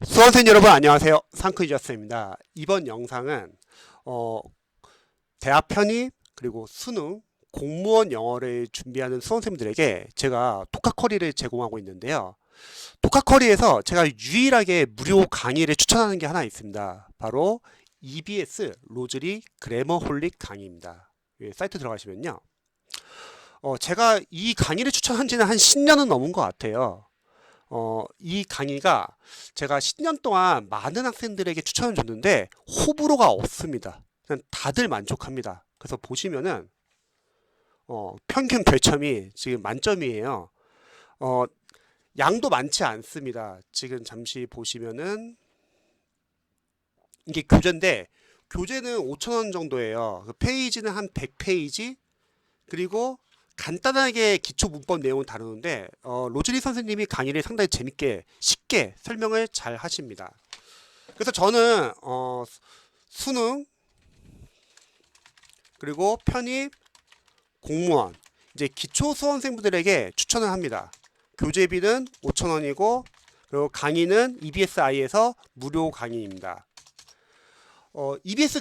수험생 여러분 안녕하세요. 상크이저스입니다. 이번 영상은 대학 편입 그리고 수능 공무원 영어를 준비하는 수험생들에게 제가 독학커리를 제공하고 있는데요. 독학커리에서 제가 유일하게 무료 강의를 추천하는 게 하나 있습니다. 바로 EBS 로즈리 그래머홀릭 강의입니다. 사이트 들어가시면요. 제가 이 강의를 추천한 지는 한 10년은 넘은 것 같아요. 이 강의가 제가 10년 동안 많은 학생들에게 추천을 줬는데 호불호가 없습니다. 그냥 다들 만족합니다. 그래서 보시면은 평균 별점이 지금 만점이에요. 어, 양도 많지 않습니다. 지금 잠시 보시면은 이게 교재인데 교재는 5,000원 정도예요. 그 페이지는 한 100페이지 그리고 간단하게 기초 문법 내용을 다루는데 로즈리 선생님이 강의를 상당히 재밌게 쉽게 설명을 잘 하십니다. 그래서 저는 수능 그리고 편입 공무원 이제 기초 수험생분들에게 추천을 합니다. 교재비는 5,000원이고 그리고 강의는 EBSI에서 무료 강의입니다. EBS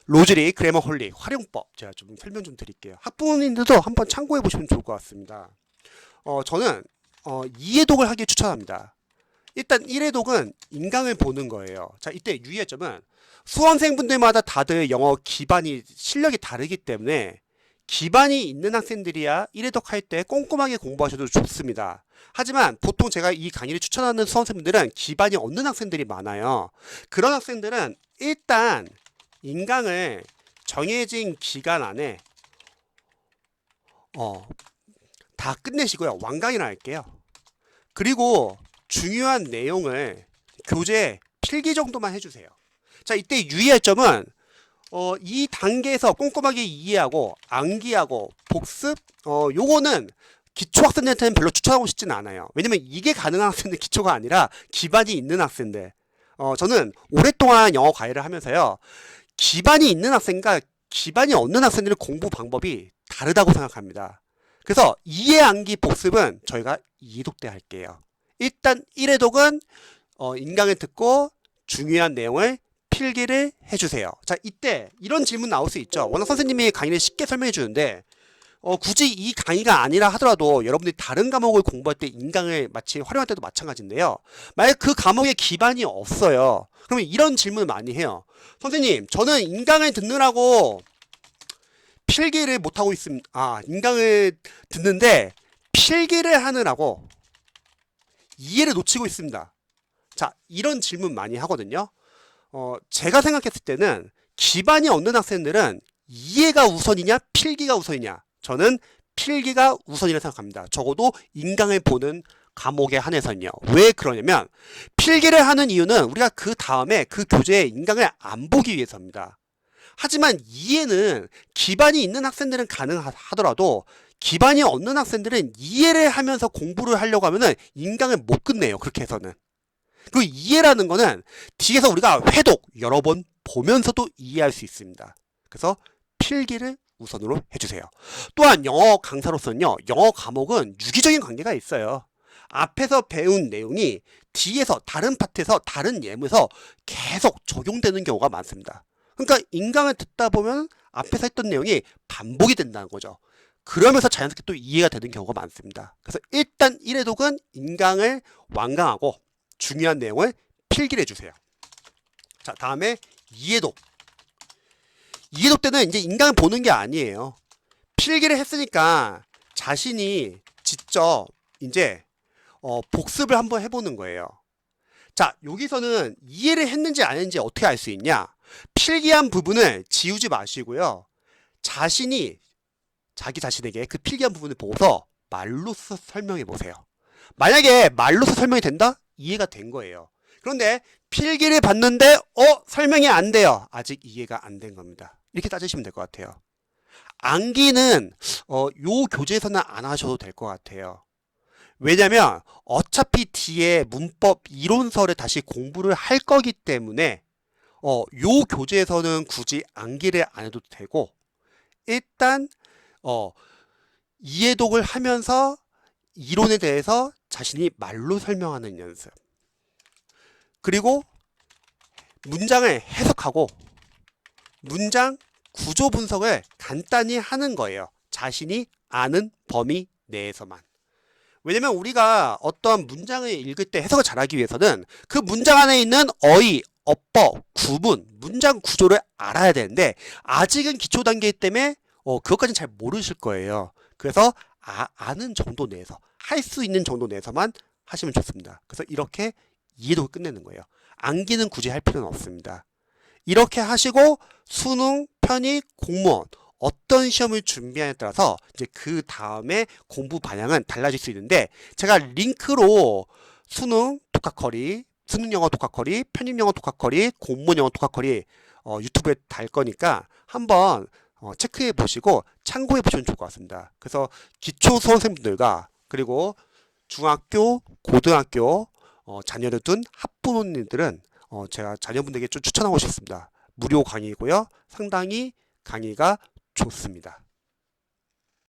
로즈리 그래머홀릭 활용법 제가 좀 설명 좀 드릴게요. 학부모님들도 한번 참고해 보시면 좋을 것 같습니다. 저는 2회독을 하길 추천합니다. 일단 1회독은 인강을 보는 거예요. 자, 이때 유의할 점은 수험생분들마다 다들 영어 기반이 실력이 다르기 때문에 기반이 있는 학생들이야 1회독 할 때 꼼꼼하게 공부하셔도 좋습니다. 하지만 보통 제가 이 강의를 추천하는 수험생분들은 기반이 없는 학생들이 많아요. 그런 학생들은 일단 인강을 정해진 기간 안에 다 끝내시고요. 완강이나 할게요. 그리고 중요한 내용을 교재 필기 정도만 해주세요. 자, 이때 유의할 점은 이 단계에서 꼼꼼하게 이해하고 암기하고 복습 요거는 기초학생들한테는 별로 추천하고 싶지는 않아요. 왜냐면 이게 가능한 학생들 기초가 아니라 기반이 있는 학생들. 저는 오랫동안 영어 과외를 하면서요. 기반이 있는 학생과 기반이 없는 학생들의 공부 방법이 다르다고 생각합니다. 그래서 이해 암기 복습은 저희가 2회독 때 할게요. 일단 1회독은 인강을 듣고 중요한 내용을 필기를 해주세요. 자, 이때 이런 질문 나올 수 있죠. 워낙 선생님이 강의를 쉽게 설명해 주는데 굳이 이 강의가 아니라 하더라도 여러분들이 다른 과목을 공부할 때 인강을 마치 활용할 때도 마찬가지인데요. 만약 그 과목에 기반이 없어요. 그러면 이런 질문을 많이 해요. 선생님, 저는 인강을 듣느라고 필기를 못하고 있습니다. 인강을 듣는데 필기를 하느라고 이해를 놓치고 있습니다. 자, 이런 질문 많이 하거든요. 제가 생각했을 때는 기반이 없는 학생들은 이해가 우선이냐 필기가 우선이냐, 저는 필기가 우선이라 생각합니다. 적어도 인강을 보는 과목에 한해서는요. 왜 그러냐면 필기를 하는 이유는 우리가 그 다음에 그 교재의 인강을 안 보기 위해서입니다. 하지만 이해는 기반이 있는 학생들은 가능하더라도 기반이 없는 학생들은 이해를 하면서 공부를 하려고 하면은 인강을 못 끝내요. 그렇게 해서는. 그 이해라는 거는 뒤에서 우리가 회독 여러 번 보면서도 이해할 수 있습니다. 그래서 필기를 우선으로 해주세요. 또한 영어 강사로서는요. 영어 과목은 유기적인 관계가 있어요. 앞에서 배운 내용이 뒤에서 다른 파트에서 다른 예문에서 계속 적용되는 경우가 많습니다. 그러니까 인강을 듣다 보면 앞에서 했던 내용이 반복이 된다는 거죠. 그러면서 자연스럽게 또 이해가 되는 경우가 많습니다. 그래서 일단 1회독은 인강을 완강하고 중요한 내용을 필기를 해주세요. 자, 다음에 2회독. 2회독 때는 이제 인강을 보는 게 아니에요. 필기를 했으니까 자신이 직접 이제 복습을 한번 해보는 거예요. 자, 여기서는 이해를 했는지 안 했는지 어떻게 알 수 있냐? 필기한 부분을 지우지 마시고요. 자기 자신에게 그 필기한 부분을 보고서 말로써 설명해 보세요. 만약에 말로써 설명이 된다? 이해가 된 거예요. 그런데 필기를 봤는데 설명이 안 돼요. 아직 이해가 안 된 겁니다. 이렇게 따지시면 될 것 같아요. 암기는 요 교재에서는 안 하셔도 될 것 같아요. 왜냐면 어차피 뒤에 문법 이론서를 다시 공부를 할 거기 때문에 요 교재에서는 굳이 암기를 안 해도 되고 일단 이해독을 하면서 이론에 대해서 자신이 말로 설명하는 연습. 그리고 문장을 해석하고 문장 구조 분석을 간단히 하는 거예요. 자신이 아는 범위 내에서만. 왜냐면 우리가 어떤 문장을 읽을 때 해석을 잘하기 위해서는 그 문장 안에 있는 어휘, 어법, 구문, 문장 구조를 알아야 되는데 아직은 기초 단계이기 때문에 그것까지는 잘 모르실 거예요. 그래서 아는 정도 내에서, 할 수 있는 정도 내에서만 하시면 좋습니다. 그래서 이렇게 이해도 끝내는 거예요. 암기는 굳이 할 필요는 없습니다. 이렇게 하시고 수능, 편입, 공무원 어떤 시험을 준비하냐에 따라서 이제 그 다음에 공부 방향은 달라질 수 있는데 제가 링크로 수능 독학커리, 수능 영어 독학커리, 편입 영어 독학커리, 공무원 영어 독학커리 유튜브에 달 거니까 한번 체크해 보시고 참고해 보시면 좋을 것 같습니다. 그래서 기초 수험생분들과 그리고 중학교, 고등학교 자녀를 둔 학부모님들은 제가 자녀분들에게 좀 추천하고 싶습니다. 무료 강의고요. 상당히 강의가 좋습니다.